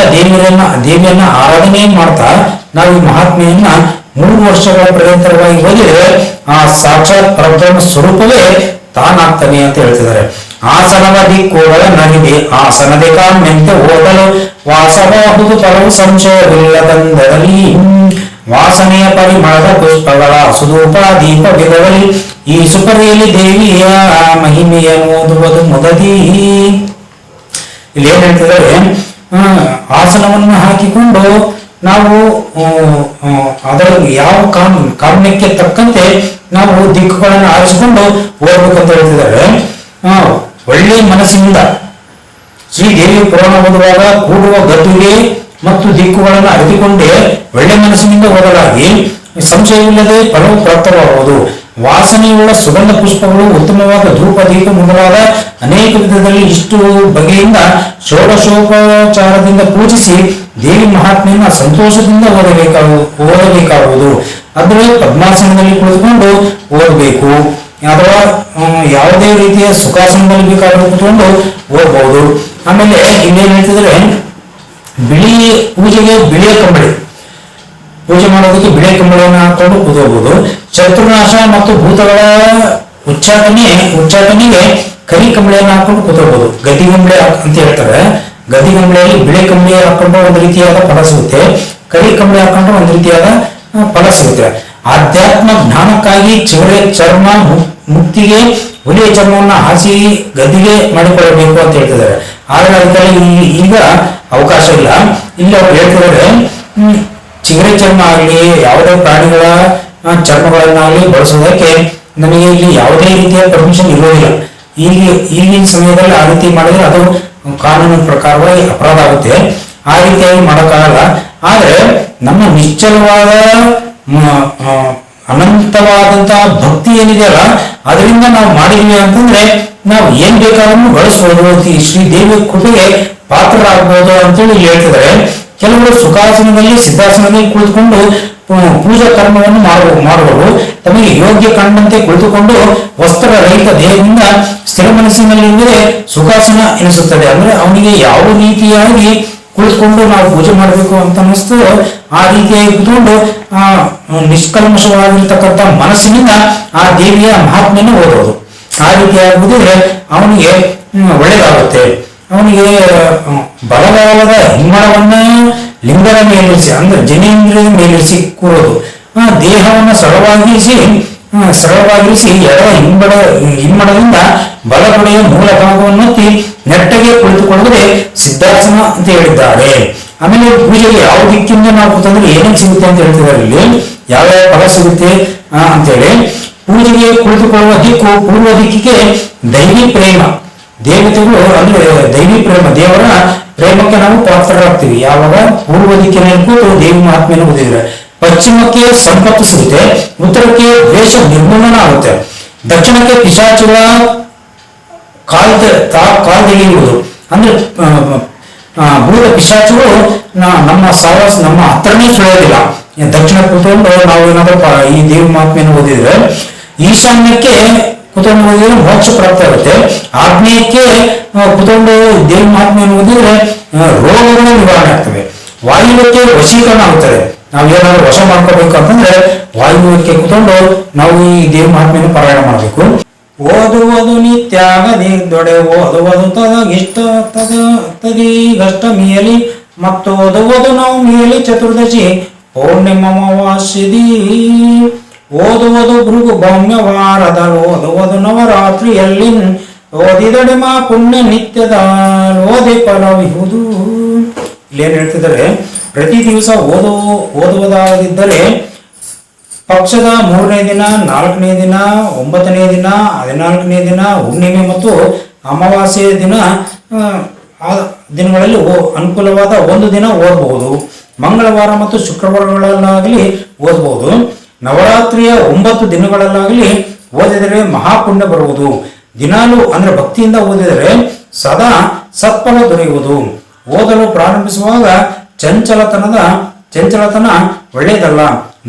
ದೇವಿಯನ್ನ ಆರಾಧನೆ ಮಾಡ್ತಾ ನಾವು ಈ ಮಹಾತ್ಮೆಯನ್ನ 3 ವರ್ಷಗಳ ಪರ್ಯಂತರವಾಗಿ ಓದಿದ್ರೆ ಆ ಸಾಕ್ಷಾತ್ ಪರಬ್ರಹ್ಮ ಸ್ವರೂಪವೇ ತಾನಾಗ್ತಾನೆ ಅಂತ ಹೇಳ್ತಿದ್ದಾರೆ. ಆಸನವ ದಿಕ್ಕುಗಳ ನರಿದೆ ಆಸನದೆ ಕಾಮ್ಯಂತೆ ಓದಲು ವಾಸವಾಹುದು ಫಲವು ಸಂಶಯವಿಲ್ಲದಂದರಲ್ಲಿ ವಾಸನೆಯ ಪರಿಮಳದ ಪುಷ್ಪಗಳ ಸುಧೂಪ ದೀಪ ವಿಧವಲಿ ಈ ಸುಪರಿಯಲ್ಲಿ ದೇವಿಯ ಮಹಿಮೆಯ ಓದುವುದು ಮುದದಿ. ಇಲ್ಲಿ ಏನ್ ಹೇಳ್ತಿದ್ದಾರೆ, ಆಸನವನ್ನು ಹಾಕಿಕೊಂಡು ನಾವು ಅದರ ಯಾವ ಕಾಮ್ಯಕ್ಕೆ ತಕ್ಕಂತೆ ನಾವು ದಿಕ್ಕುಗಳನ್ನು ಆರಿಸಿಕೊಂಡು ಓದಬೇಕಂತ ಹೇಳ್ತಿದ್ದಾರೆ. ಒಳ್ಳೆ ಮನಸ್ಸಿನಿಂದ ಶ್ರೀದೇವಿ ಪುರಾಣ ಓದುವಾಗ ಕೂಡುವ ಗದ್ದುಗೆ ಮತ್ತು ದಿಕ್ಕುಗಳನ್ನು ಅರಿತುಕೊಂಡೇ ಒಳ್ಳೆ ಮನಸ್ಸಿನಿಂದ ಓದಲಾಗಿ ಸಂಶಯವಿಲ್ಲದೆ ಫಲವು ಪ್ರಾಪ್ತವಾಗುವುದು. ವಾಸನೆಯುಳ್ಳ ಸುಗಂಧ ಪುಷ್ಪಗಳು, ಉತ್ತಮವಾದ ಧೂಪ ದೀಪ ಮೊದಲಾದ ಅನೇಕ ವಿಧದಲ್ಲಿ ಇಷ್ಟು ಬಗೆಯಿಂದ ಷೋಡಶೋಪಚಾರದಿಂದ ಪೂಜಿಸಿ ದೇವಿ ಮಹಾತ್ಮೆಯನ್ನ ಸಂತೋಷದಿಂದ ಓದಬೇಕಾಗುವುದು. ಆದರೆ ಪದ್ಮಾಸನದಲ್ಲಿ ಕುಳಿತುಕೊಂಡು ಓದಬೇಕು ಅಥವಾ ಯಾವುದೇ ರೀತಿಯ ಸುಖಾಸನದಲ್ಲಿ ಬೇಕಾದರೂ ಕೂತ್ಕೊಂಡು ಓದಬಹುದು. ಆಮೇಲೆ ಇನ್ನೇನ್ ಹೇಳ್ತಿದ್ರೆ, ಪೂಜೆಗೆ ಬಿಳಿಯ ಕಂಬಳಿ, ಪೂಜೆ ಮಾಡೋದಕ್ಕೆ ಬಿಳಿಯ ಕಂಬಳಿಯನ್ನು ಹಾಕೊಂಡು ಕೂತ್ಕೋಬಹುದು. ಶತ್ರುನಾಶ ಮತ್ತು ಭೂತಗಳ ಉಚ್ಚಾಟನೆಗೆ ಕರಿ ಕಂಬಳಿಯನ್ನು ಹಾಕೊಂಡು ಕೂತ್ಕೋಬಹುದು. ಗದ್ದಿ ಕಂಬಳಿ ಅಂತ ಹೇಳ್ತಾರೆ. ಗದ್ದಿ ಕಂಬಳಿಯಲ್ಲಿ ಬಿಳಿ ಕಂಬಳಿ ಹಾಕೊಂಡು ಒಂದು ರೀತಿಯಾದ ಫಲ ಸಿಗುತ್ತೆ, ಕರಿ ಕಂಬಳಿ ಹಾಕೊಂಡು ಒಂದು ರೀತಿಯಾದ ಫಲ ಸಿಗುತ್ತೆ. ಆಧ್ಯಾತ್ಮ ಜ್ಞಾನಕ್ಕಾಗಿ ಚಿವರೆ ಚರ್ಮ ಮುಕ್ತಿಗೆ ಹುಲಿಯ ಚರ್ಮವನ್ನು ಹಾಸಿ ಗದ್ದಿಗೆ ಮಾಡಿಕೊಳ್ಳಬೇಕು ಅಂತ ಹೇಳ್ತಿದ್ದಾರೆ. ಆದ್ರೆ ಅದಕ್ಕಾಗಿ ಈಗ ಅವಕಾಶ ಇಲ್ಲ. ಇಲ್ಲಿ ಅವ್ರು ಹೇಳ್ತಿದ್ದಾರೆ, ಚಿಗರೆ ಚರ್ಮ ಆಗಲಿ ಯಾವುದೇ ಪ್ರಾಣಿಗಳ ಚರ್ಮಗಳನ್ನಾಗಲಿ ಬಳಸೋದಕ್ಕೆ ನಮಗೆ ಇಲ್ಲಿ ಯಾವುದೇ ರೀತಿಯ ಪರ್ಮಿಷನ್ ಇರೋದಿಲ್ಲ. ಈಗಿನ ಸಮಯದಲ್ಲಿ ಆ ರೀತಿ ಮಾಡಿದ್ರೆ ಅದು ಕಾನೂನು ಪ್ರಕಾರವಾಗಿ ಅಪರಾಧ ಆಗುತ್ತೆ. ಆ ರೀತಿಯಾಗಿ ಮಾಡೋಕ್ಕಾಗಲ್ಲ. ಆದ್ರೆ ನಮ್ಮ ನಿಶ್ಚಲವಾದ ಅನಂತವಾದಂತಹ ಭಕ್ತಿ ಏನಿದೆಯಲ್ಲ ಅದರಿಂದ ನಾವು ಮಾಡಿದ್ವಿ ಅಂತಂದ್ರೆ ನಾವು ಏನ್ ಬೇಕಾದ್ರೂ ಬಳಸಬಹುದು, ಶ್ರೀದೇವಿ ಕೃಪೆಗೆ ಪಾತ್ರರಾಗಬಹುದು ಅಂತೇಳಿ ಹೇಳ್ತಿದ್ದಾರೆ. ಕೆಲವರು ಸುಖಾಸನದಲ್ಲಿ ಸಿದ್ಧಾಸನದಲ್ಲಿ ಕುಳಿತುಕೊಂಡು ಪೂಜಾ ಕರ್ಮವನ್ನು ಮಾಡುವರು. ತಮಗೆ ಯೋಗ್ಯ ಕಂಡಂತೆ ಕುಳಿತುಕೊಂಡು ವಸ್ತ್ರ ರಹಿತ ದೇಹದಿಂದ ಸ್ಥಿರ ಮನಸ್ಸಿನಲ್ಲಿದ್ದರೆ ಸುಖಾಸನ ಎನಿಸುತ್ತದೆ. ಅಂದ್ರೆ ಅವನಿಗೆ ಯಾವ ರೀತಿಯಾಗಿ ಕುಳಿತುಕೊಂಡು ನಾವು ಪೂಜೆ ಮಾಡಬೇಕು ಅಂತ ಅನಿಸ್ತದೋ ಆ ರೀತಿಯಾಗಿ ಕುತ್ಕೊಂಡು ನಿಷ್ಕಲ್ಮಶವಾಗಿರ್ತಕ್ಕಂಥ ಮನಸ್ಸಿನಿಂದ ಆ ದೇವಿಯ ಮಹಾತ್ಮೆಯನ್ನು ಓದೋದು. ಆ ರೀತಿಯಾಗುವುದಿದ್ರೆ ಅವನಿಗೆ ಒಳ್ಳೆಯದಾಗುತ್ತೆ. ಅವನಿಗೆ ಬಲಗಾಲದ ಹಿಮ್ಮಳವನ್ನ ಲಿಂಗದ ಮೇಲಿರಿಸಿ ಅಂದ್ರೆ ಜನೇಂದ್ರಿಯದ ಮೇಲಿರಿಸಿ ಕೂರೋದು, ದೇಹವನ್ನು ಸರಳವಾಗಿರಿಸಿ ಎಡದ ಹಿಮ್ಮಡದಿಂದ ಬಲಗಡೆಯ ಮೂಲ ಭಾಗವನ್ನು ನೆಟ್ಟಗೆ ಕುಳಿತುಕೊಳ್ಳದೆ ಸಿದ್ಧಾಸನ ಅಂತ ಹೇಳಿದ್ದಾರೆ. ಆಮೇಲೆ ಪೂಜೆಗೆ ಯಾವ ದಿಕ್ಕಿಂದ ನಾವು ಕೂತಂದ್ರೆ ಏನೇನು ಸಿಗುತ್ತೆ ಅಂತ ಹೇಳ್ತಿದ್ದಾರೆ. ಇಲ್ಲಿ ಯಾವ್ಯಾವ ಫಲ ಸಿಗುತ್ತೆ ಅಂತೇಳಿ ಪೂಜೆಗೆ ಕುಳಿತುಕೊಳ್ಳುವ ದಿಕ್ಕು ಪೂರ್ವ ದಿಕ್ಕಿಗೆ ದೈವಿ ಪ್ರೇಮ, ದೇವತೆಗಳು ಅಂದ್ರೆ ದೈವಿ ಪ್ರೇಮ, ದೇವರ ಪ್ರೇಮಕ್ಕೆ ನಾವು ಪಾತ್ರರಾಗ್ತೀವಿ ಯಾವಾಗ ಪೂರ್ವ ದಿಕ್ಕಿನಲ್ಲಿ ಕೂತು ದೇವಿ ಮಹಾತ್ಮೆಯನ್ನು ಓದಿದ್ರೆ. ಪಶ್ಚಿಮಕ್ಕೆ ಸಂಪತ್ತು ಸಿಗುತ್ತೆ, ಉತ್ತರಕ್ಕೆ ದ್ವೇಷ ನಿರ್ಮೂಲನ ಆಗುತ್ತೆ, ದಕ್ಷಿಣಕ್ಕೆ ಪಿಶಾಚುಗಳ ಕಾಲ್ದೆಳೆಯುವುದು ಅಂದ್ರೆ ಭೂತ ಪಿಶಾಚುಗಳು ನಮ್ಮ ಹತ್ರನೇ ಸುಳಿಯೋದಿಲ್ಲ. ದಕ್ಷಿಣ ಕೂತ್ಕೊಂಡು ನಾವು ಏನಾದ್ರೂ ಈ ದೇವಿ ಮಹಾತ್ಮೆಯನ್ನು ಓದಿದ್ರೆ, ಈಶಾನ್ಯಕ್ಕೆ ಕೂತ್ಕೊಂಡು ಓದಿದ್ರೆ ಮೋಕ್ಷ ಪ್ರಾಪ್ತಿ ಆಗುತ್ತೆ, ಆಗ್ನೇಯಕ್ಕೆ ಕೂತ್ಕೊಂಡು ದೇವಿ ಮಹಾತ್ಮೆಯನ್ನು ಓದಿದ್ರೆ ರೋಗಗಳು ನಿವಾರಣೆ ಆಗ್ತವೆ, ವಾಯುವ್ಯಕ್ಕೆ ವಶೀಕರಣ ಆಗುತ್ತದೆ. ನಾವು ಏನಾದ್ರು ವಶ ಮಾಡ್ಕೋಬೇಕು ಅಂತಂದ್ರೆ ವಾಯುವ್ಯಕ್ಕೆ ಕೂತ್ಕೊಂಡು ನಾವು ಈ ದೇವಿ ಮಹಾತ್ಮೆಯನ್ನು ಪಾರಾಯಣ ಮಾಡಬೇಕು. ಓದುವುದು ನಿತ್ಯಾಗದಿ ದೊಡೆ ಓದುವುದು ತದೀಗಷ್ಟಮಿಯಲಿ ಮತ್ತು ಓದುವುದು ನವಮಿಯಲಿ ಚತುರ್ದಶಿ ಪೌರ್ಣಿಮವಾಸಿದಿ ಓದುವುದು ಭೃಗು ಭೌಮ್ಯವಾರದಲ್ಲಿ ಓದುವುದು ನವರಾತ್ರಿಯಲ್ಲಿ ಓದಿದಡೆ ಮಾ ಪುಣ್ಯ ನಿತ್ಯದ ಓದಿ ಫಲವಿಹುದು. ಇಲ್ಲೇನ್ ಹೇಳ್ತಿದ್ದಾರೆ, ಪ್ರತಿ ದಿವಸ ಓದುವುದಾಗಿದ್ದರೆ ಪಕ್ಷದ 3ನೇ ದಿನ, 4ನೇ ದಿನ, 9ನೇ ದಿನ, 14ನೇ ದಿನ, ಹುಣ್ಣಿಮೆ ಮತ್ತು ಅಮಾವಾಸ್ಯೆಯ ದಿನ ದಿನಗಳಲ್ಲಿ ಅನುಕೂಲವಾದ ಒಂದು ದಿನ ಓದಬಹುದು. ಮಂಗಳವಾರ ಮತ್ತು ಶುಕ್ರವಾರಗಳಲ್ಲಾಗಲಿ ಓದಬಹುದು. ನವರಾತ್ರಿಯ 9 ದಿನಗಳಲ್ಲಾಗಲಿ ಓದಿದರೆ ಮಹಾಪುಣ್ಯ ಬರುವುದು. ದಿನಾಲು ಅಂದ್ರೆ ಭಕ್ತಿಯಿಂದ ಓದಿದರೆ ಸದಾ ಸತ್ಫಲ ದೊರೆಯುವುದು. ಓದಲು ಪ್ರಾರಂಭಿಸುವಾಗ ಚಂಚಲತನ ಒಳ್ಳೆಯದಲ್ಲ.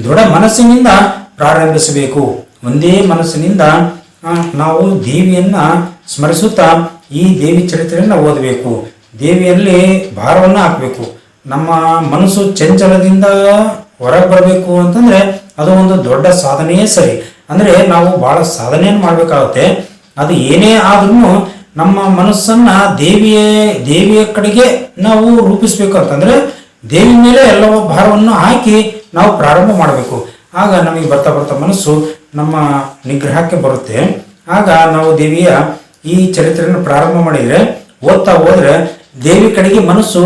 ದೃಢ ಮನಸ್ಸಿನಿಂದ ಪ್ರಾರಂಭಿಸಬೇಕು. ಒಂದೇ ಮನಸ್ಸಿನಿಂದ ನಾವು ದೇವಿಯನ್ನ ಸ್ಮರಿಸುತ್ತಾ ಈ ದೇವಿ ಚರಿತ್ರೆಯನ್ನು ಓದಬೇಕು. ದೇವಿಯಲ್ಲಿ ಭಾರವನ್ನು ಹಾಕಬೇಕು. ನಮ್ಮ ಮನಸ್ಸು ಚಂಚಲದಿಂದ ಹೊರಗೆ ಬರಬೇಕು ಅಂತಂದ್ರೆ ಅದು ಒಂದು ದೊಡ್ಡ ಸಾಧನೆಯೇ ಸರಿ. ಅಂದ್ರೆ ನಾವು ಬಹಳ ಸಾಧನೆಯನ್ನು ಮಾಡಬೇಕಾಗುತ್ತೆ. ಅದು ಏನೇ ಆದ್ರೂ ನಮ್ಮ ಮನಸ್ಸನ್ನ ದೇವಿಯ ಕಡೆಗೆ ನಾವು ರೂಪಿಸ್ಬೇಕು ಅಂತಂದ್ರೆ ದೇವಿ ಮೇಲೆ ಎಲ್ಲವೂ ಭಾರವನ್ನು ಹಾಕಿ ನಾವು ಪ್ರಾರಂಭ ಮಾಡಬೇಕು. ಆಗ ನಮಗೆ ಬರ್ತಾ ಮನಸ್ಸು ನಮ್ಮ ನಿಗ್ರಹಕ್ಕೆ ಬರುತ್ತೆ. ಆಗ ನಾವು ದೇವಿಯ ಈ ಚರಿತ್ರೆಯನ್ನು ಪ್ರಾರಂಭ ಮಾಡಿದರೆ ಓದ್ತಾ ಹೋದ್ರೆ ದೇವಿ ಕಡೆಗೆ ಮನಸ್ಸು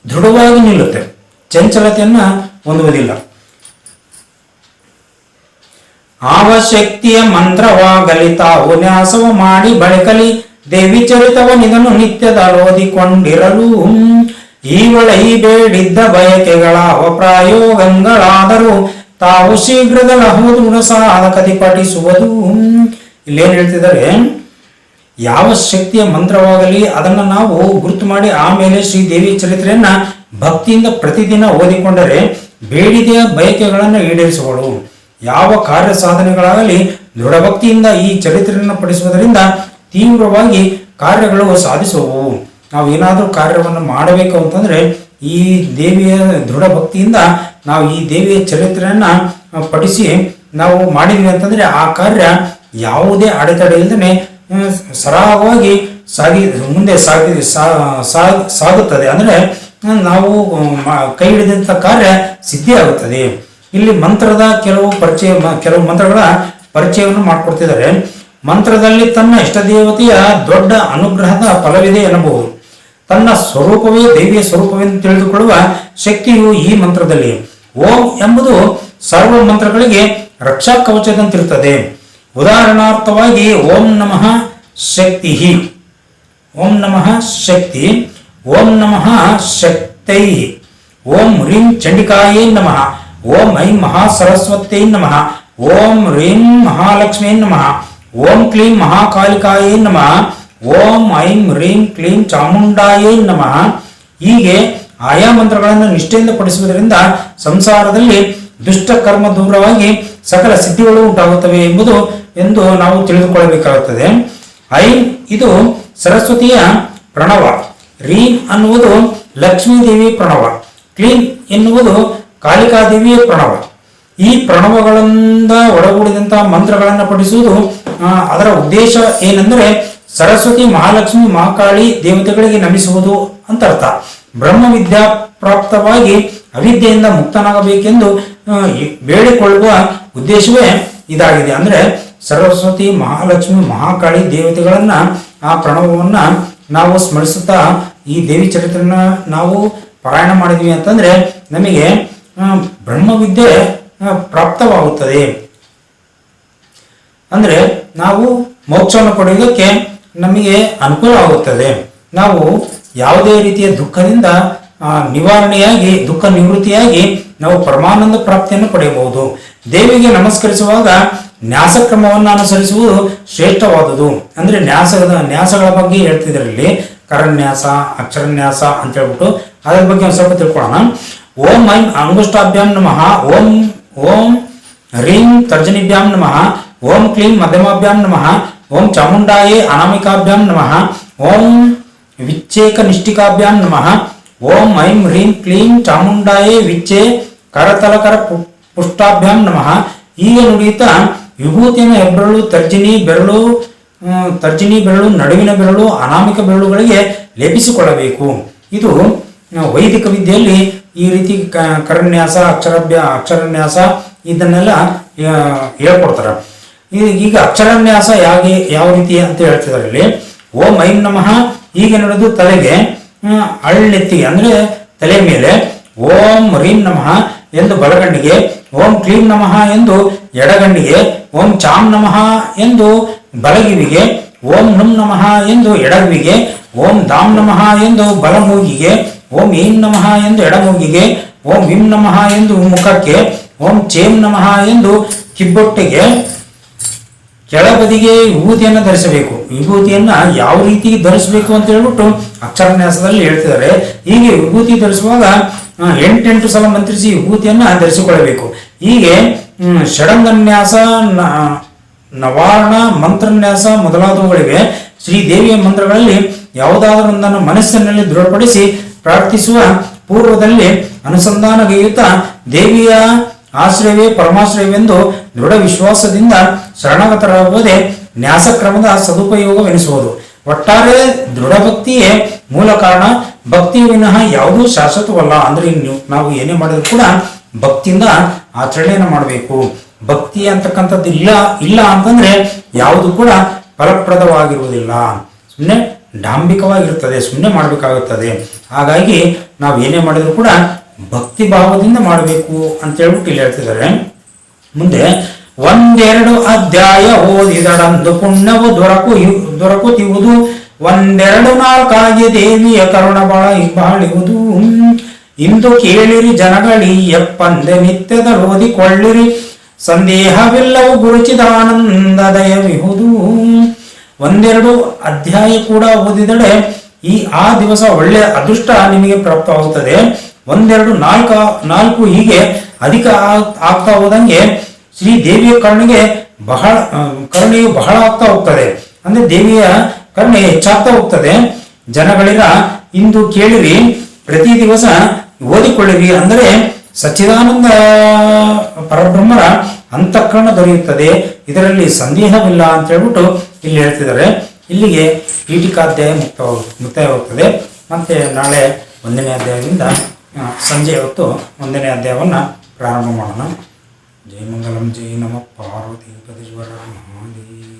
ದೃಢವಾಗಿ ನಿಲ್ಲುತ್ತೆ, ಚಂಚಲತೆಯನ್ನ ಹೊಂದುವುದಿಲ್ಲ. ಆವಶಕ್ತಿಯ ಮಂತ್ರವಾಗಲಿ ತಾವು ನ್ಯಾಸವ ಮಾಡಿ ಬಳಕಲಿ ದೇವಿ ಚರಿತವನಿದನು ನಿತ್ಯದ ಓದಿಕೊಂಡಿರಲು. ಈವಳೈ ಬೇಡಿದ್ದ ಬಯಕೆಗಳ ಪ್ರಯೋಗಗಳಾದರೂ ತಾವು ಶೀಘ್ರದಲ್ಲ ಹೋದೃಢ ಸಾಧಕತಿ ಪಠಿಸುವುದು. ಇಲ್ಲೇನು ಹೇಳ್ತಿದ್ದಾರೆ, ಯಾವ ಶಕ್ತಿಯ ಮಂತ್ರವಾಗಲಿ ಅದನ್ನು ನಾವು ಗುರುತು ಮಾಡಿ ಆಮೇಲೆ ಶ್ರೀದೇವಿ ಚರಿತ್ರೆಯನ್ನ ಭಕ್ತಿಯಿಂದ ಪ್ರತಿದಿನ ಓದಿಕೊಂಡರೆ ಬೇಡಿದೆಯ ಬಯಕೆಗಳನ್ನು ಈಡೇರಿಸುವಳು. ಯಾವ ಕಾರ್ಯ ಸಾಧನೆಗಳಾಗಲಿ ದೃಢಭಕ್ತಿಯಿಂದ ಈ ಚರಿತ್ರೆಯನ್ನು ಪಡಿಸುವುದರಿಂದ ತೀವ್ರವಾಗಿ ಕಾರ್ಯಗಳು ಸಾಧಿಸುವವು. ನಾವು ಏನಾದರೂ ಕಾರ್ಯವನ್ನು ಮಾಡಬೇಕು ಅಂತಂದ್ರೆ ಈ ದೇವಿಯ ದೃಢ ಭಕ್ತಿಯಿಂದ ನಾವು ಈ ದೇವಿಯ ಚರಿತ್ರೆಯನ್ನ ಪಡಿಸಿ ನಾವು ಮಾಡಿದ್ವಿ ಅಂತಂದ್ರೆ ಆ ಕಾರ್ಯ ಯಾವುದೇ ಅಡೆತಡೆ ಇಲ್ಲದೆ ಸರಾಗವಾಗಿ ಮುಂದೆ ಸಾಗುತ್ತದೆ. ಅಂದ್ರೆ ನಾವು ಕೈ ಹಿಡಿದಂಥ ಕಾರ್ಯ ಸಿದ್ಧಿ ಆಗುತ್ತದೆ. ಇಲ್ಲಿ ಮಂತ್ರದ ಕೆಲವು ಮಂತ್ರಗಳ ಪರಿಚಯವನ್ನು ಮಾಡಿಕೊಡ್ತಿದ್ದಾರೆ. ಮಂತ್ರದಲ್ಲಿ ತನ್ನ ಇಷ್ಟ ದೇವತೆಯ ದೊಡ್ಡ ಅನುಗ್ರಹದ ಫಲವಿದೆ ಎನ್ನಬಹುದು. ತನ್ನ ಸ್ವರೂಪವೇ ದೇವಿಯ ಸ್ವರೂಪವೆಂದು ತಿಳಿದುಕೊಳ್ಳುವ ಶಕ್ತಿಯು ಈ ಮಂತ್ರದಲ್ಲಿ. ಓಂ ಎಂಬುದು ಸರ್ವ ಮಂತ್ರಗಳಿಗೆ ರಕ್ಷಾ ಕವಚದಂತಿರುತ್ತದೆ. ಉದಾಹರಣಾರ್ಥವಾಗಿ ಓಂ ನಮಃ ಶಕ್ತಿ, ಓಂ ನಮಃ ಶಕ್ತಿ, ಓಂ ನಮಃ ಶಕ್ತೈ, ಓಂ ಹ್ರೀಂ ಚಂಡಿಕಾಯೇ ನಮಃ, ಓಂ ಐಂ ಮಹಾಸರಸ್ವತ್ಯೈ ನಮಃ, ಓಂ ಹ್ರೀಂ ಮಹಾಲಕ್ಷ್ಮೀ ನಮಃ, ಓಂ ಕ್ಲೀಂ ಮಹಾಕಾಲಿಕಾಯೇ ನಮಃ, ಓಂ ಐಂ ಹ್ರೀಂ ಕ್ಲೀಂ ಚಾಮುಂಡಾಯೇ ನಮಃ. ಹೀಗೆ ಆಯಾ ಮಂತ್ರಗಳನ್ನು ನಿಷ್ಠೆಯಿಂದ ಪಡಿಸುವುದರಿಂದ ಸಂಸಾರದಲ್ಲಿ ದುಷ್ಟ ಕರ್ಮ ದೂರವಾಗಿ ಸಕಲ ಸಿದ್ಧಿಗಳು ಉಂಟಾಗುತ್ತವೆ ಎಂದು ನಾವು ತಿಳಿದುಕೊಳ್ಳಬೇಕಾಗುತ್ತದೆ. ಐಂ ಇದು ಸರಸ್ವತಿಯ ಪ್ರಣವ, ರೀಂ ಅನ್ನುವುದು ಲಕ್ಷ್ಮೀ ದೇವಿ ಪ್ರಣವ, ಕ್ಲೀಂ ಎನ್ನುವುದು ಕಾಳಿಕಾದೇವಿಯ ಪ್ರಣವ. ಈ ಪ್ರಣವಗಳಿಂದ ಒಳಗೂಡಿದಂತಹ ಮಂತ್ರಗಳನ್ನು ಪಠಿಸುವುದು ಅದರ ಉದ್ದೇಶ ಏನೆಂದರೆ ಸರಸ್ವತಿ, ಮಹಾಲಕ್ಷ್ಮಿ, ಮಹಾಕಾಳಿ ದೇವತೆಗಳಿಗೆ ನಮಿಸುವುದು ಅಂತ ಅರ್ಥ. ಬ್ರಹ್ಮವಿದ್ಯಾ ಪ್ರಾಪ್ತವಾಗಿ ಅವಿದ್ಯೆಯಿಂದ ಮುಕ್ತನಾಗಬೇಕೆಂದು ಬೇಡಿಕೊಳ್ಳುವ ಉದ್ದೇಶವೇ ಇದಾಗಿದೆ. ಅಂದ್ರೆ ಸರಸ್ವತಿ, ಮಹಾಲಕ್ಷ್ಮಿ, ಮಹಾಕಾಳಿ ದೇವತೆಗಳನ್ನ ಆ ಪ್ರಣವವನ್ನ ನಾವು ಸ್ಮರಿಸುತ್ತಾ ಈ ದೇವಿ ಚರಿತ್ರೆಯನ್ನ ನಾವು ಪಾರಾಯಣ ಮಾಡಿದ್ವಿ ಅಂತಂದ್ರೆ ನಮಗೆ ಬ್ರಹ್ಮವಿದ್ಯೆ ಪ್ರಾಪ್ತವಾಗುತ್ತದೆ. ಅಂದ್ರೆ ನಾವು ಮೋಕ್ಷವನ್ನು ಪಡೆಯುವುದಕ್ಕೆ ನಮಗೆ ಅನುಕೂಲ ಆಗುತ್ತದೆ. ನಾವು ಯಾವುದೇ ರೀತಿಯ ದುಃಖದಿಂದ ನಿವಾರಣೆಯಾಗಿ ದುಃಖ ನಿವೃತ್ತಿಯಾಗಿ ನಾವು ಪರಮಾನಂದ ಪ್ರಾಪ್ತಿಯನ್ನು ಪಡೆಯಬಹುದು. ದೇವಿಗೆ ನಮಸ್ಕರಿಸುವಾಗ ನ್ಯಾಸಕ್ರಮವನ್ನು ಅನುಸರಿಸುವುದು ಶ್ರೇಷ್ಠವಾದುದು. ಅಂದ್ರೆ ನ್ಯಾಸಗಳ ಬಗ್ಗೆ ಹೇಳ್ತಿದ್ರಲ್ಲಿ ಕರನ್ಯಾಸ, ಅಕ್ಷರನ್ಯಾಸ ಅಂತ ಹೇಳ್ಬಿಟ್ಟು ಅದ್ರ ಬಗ್ಗೆ ಒಂದು ಸ್ವಲ್ಪ ತಿಳ್ಕೊಳ್ಳೋಣ. ಓಂ ಐಂ ಅಂಗುಷ್ಟಾಭ್ಯಾಂ ನಮಃ, ಓಂ ಓಂ ಹ್ರೀಂ ತರ್ಜನಿಭ್ಯಾಂ ನಮಃ, ಓಂ ಕ್ಲೀಂ ಮಧ್ಯಮಾಭ್ಯಾಂ ನಮಃ, ಓಂ ಚಾಮುಂಡಾಯೇ ಅನಾಮಿಕಾಭ್ಯಾಂ ನಮಃ, ಓಂ ವಿಚ್ಚೇಕ ನಿಷ್ಠಿಕಾಭ್ಯಾಂ ನಮಃ, ಓಂ ಐಂ ಹ್ರೀಂ ಕ್ಲೀಂ ಚಾಮುಂಡಾಯೇ ವಿಚ್ಚೆ ಕರತಲಕರ ಪುಷ್ಟಾಭ್ಯಾಂ ನಮಃ. ಹೀಗೆ ನುಡಿಯುತ್ತಾ ವಿಭೂತಿಯನ್ನು ಹೆಬ್ಬೆರಳು, ತರ್ಜನಿ ಬೆರಳು, ನಡುವಿನ ಬೆರಳು, ಅನಾಮಿಕ ಬೆರಳುಗಳಿಗೆ ಲೇಪಿಸಿಕೊಳ್ಳಬೇಕು. ಇದು ವೈದಿಕ ವಿದ್ಯೆಯಲ್ಲಿ ಈ ರೀತಿ ಕರನ್ಯಾಸ, ಅಕ್ಷರನ್ಯಾಸ ಇದನ್ನೆಲ್ಲ ಹೇಳ್ಕೊಡ್ತಾರೆ. ಈಗ ಅಕ್ಷರನ್ಯಾಸ ಯಾವ ರೀತಿ ಅಂತ ಹೇಳ್ತಿದ್ದಾರೆ ಇಲ್ಲಿ. ಓಂ ಐಂ ನಮಃ ಹೀಗೆ ನಡೆದು ತಲೆಗೆ ಅಳ್ಳೆತ್ತಿಗೆ ಅಂದ್ರೆ ತಲೆ ಮೇಲೆ, ಓಂ ಹ್ರೀಂ ನಮಃ ಎಂದು ಬಲಗಣ್ಣಿಗೆ, ಓಂ ಕ್ಲೀಂ ನಮಃ ಎಂದು ಎಡಗಣ್ಣಿಗೆ, ಓಂ ಚಾಂ ನಮಃ ಎಂದು ಬಲಗಿವಿಗೆ, ಓಂ ನುಂ ನಮಃ ಎಂದು ಎಡಗಿವಿಗೆ, ಓಂ ದಾಂ ನಮಃ ಎಂದು ಬಲಮೂಗಿಗೆ, ಓಂ ಏಂ ನಮಃ ಎಂದು ಎಡಮೂಗಿಗೆ, ಓಂ ವಿಂ ನಮಃ ಎಂದು ಮುಖಕ್ಕೆ, ಓಂ ಚೇಂ ನಮಃ ಎಂದು ಕಿಬ್ಬೊಟ್ಟೆಗೆ, ಕೆಳಬದಿಗೆ ವಿಭೂತಿಯನ್ನು ಧರಿಸಬೇಕು. ವಿಭೂತಿಯನ್ನ ಯಾವ ರೀತಿ ಧರಿಸಬೇಕು ಅಂತ ಹೇಳ್ಬಿಟ್ಟು ಅಕ್ಷರನ್ಯಾಸದಲ್ಲಿ ಹೇಳ್ತಿದ್ದಾರೆ. ಹೀಗೆ ವಿಭೂತಿ ಧರಿಸುವಾಗ 8 ಸಲ ಮಂತ್ರಿಸಿ ವಿಭೂತಿಯನ್ನ ಧರಿಸಿಕೊಳ್ಳಬೇಕು. ಹೀಗೆ ಷಡಂಗನ್ಯಾಸ, ನವಾರ್ಣ, ಮಂತ್ರನ್ಯಾಸ ಮೊದಲಾದವುಗಳಿವೆ. ಶ್ರೀದೇವಿಯ ಮಂತ್ರಗಳಲ್ಲಿ ಯಾವುದಾದರೂ ಒಂದನ್ನು ಮನಸ್ಸಿನಲ್ಲಿ ದೃಢಪಡಿಸಿ ಪ್ರಾರ್ಥಿಸುವ ಪೂರ್ವದಲ್ಲಿ ಅನುಸಂಧಾನಗೈಯುತ್ತಾ ದೇವಿಯ ಆಶ್ರಯವೇ ಪರಮಾಶ್ರಯವೆಂದು ದೃಢ ವಿಶ್ವಾಸದಿಂದ ಶರಣಾಗತರಾಗುವುದೇ ನ್ಯಾಸಕ್ರಮದ ಸದುಪಯೋಗವೆನಿಸುವುದು. ಒಟ್ಟಾರೆ ದೃಢ ಭಕ್ತಿಯೇ ಮೂಲ ಕಾರಣ. ಭಕ್ತಿ ವಿನಃ ಯಾವುದೂ ಶಾಶ್ವತವಲ್ಲ. ಅಂದ್ರೆ ನಾವು ಏನೇ ಮಾಡಿದ್ರು ಕೂಡ ಭಕ್ತಿಯಿಂದ ಆಚರಣೆಯನ್ನು ಮಾಡಬೇಕು. ಭಕ್ತಿ ಅಂತಕ್ಕಂಥದ್ದು ಇಲ್ಲ ಅಂತಂದ್ರೆ ಯಾವುದು ಕೂಡ ಫಲಪ್ರದವಾಗಿರುವುದಿಲ್ಲ. ಸುಮ್ಮನೆ ಡಾಂಬಿಕವಾಗಿರುತ್ತದೆ, ಸುಮ್ಮನೆ ಮಾಡಬೇಕಾಗುತ್ತದೆ. ಹಾಗಾಗಿ ನಾವು ಏನೇ ಮಾಡಿದ್ರು ಕೂಡ ಭಕ್ತಿ ಭಾವದಿಂದ ಮಾಡಬೇಕು ಅಂತ ಹೇಳ್ಬಿಟ್ಟು ಇಲ್ಲಿ ಹೇಳ್ತಿದ್ದಾರೆ. ಮುಂದೆ 1-2 ಅಧ್ಯಾಯ ಓದಿದರಂದು ಪುಣ್ಯವು ದೊರಕುತ್ತಿರುವುದು, 1-2-4 ದೇವಿಯ ಕರುಣ ಬಾಳಿಯುವುದು. ಇಂದು ಕೇಳಿರಿ ಜನಗಳಿ ಎಪ್ಪಂದೆ ನಿತ್ಯದ ಓದಿಕೊಳ್ಳಿರಿ, ಸಂದೇಹವಿಲ್ಲವು ಗುರುಚಿದಾನಂದ ದಯವಿಹುದು. 1-2 ಅಧ್ಯಾಯ ಕೂಡ ಓದಿದಡೆ ಆ ದಿವಸ ಒಳ್ಳೆಯ ಅದೃಷ್ಟ ನಿಮಗೆ ಪ್ರಾಪ್ತವಾಗುತ್ತದೆ. 1-2-4 ಹೀಗೆ ಅಧಿಕ ಆಗ್ತಾ ಹೋದಂಗೆ ಶ್ರೀ ದೇವಿಯ ಕರುಣೆಯು ಬಹಳ ಆಗ್ತಾ ಹೋಗ್ತದೆ. ಅಂದ್ರೆ ದೇವಿಯ ಕರುಣೆ ಹೆಚ್ಚಾಗ್ತಾ ಹೋಗ್ತದೆ. ಜನಗಳಿರ ಇಂದು ಕೇಳಿರಿ, ಪ್ರತಿ ದಿವಸ ಓದಿಕೊಳ್ಳಿರಿ. ಅಂದರೆ ಸಚ್ಚಿದಾನಂದ ಪರಬ್ರಹ್ಮರ ಅಂತಃಕರಣ ದೊರೆಯುತ್ತದೆ, ಇದರಲ್ಲಿ ಸಂದೇಹವಿಲ್ಲ ಅಂತ ಹೇಳ್ಬಿಟ್ಟು ಇಲ್ಲಿ ಹೇಳ್ತಿದ್ದಾರೆ. ಇಲ್ಲಿಗೆ ಪೀಠಿಕಾಧ್ಯಾಯ ಮುಕ್ತಾಯವಾಗುತ್ತದೆ. ಮತ್ತೆ ನಾಳೆ 1ನೇ ಅಧ್ಯಾಯದಿಂದ ಸಂಜೆ ಹೊತ್ತು 1ನೇ ಅಧ್ಯಾಯವನ್ನು ಪ್ರಾರಂಭ ಮಾಡೋಣ. ಜೈ ಮಂಗಲಂ, ಜೈ ನಮಃ ಪಾರ್ವತಿ ಪರಮೇಶ್ವರ ಮಹಾದೇವ.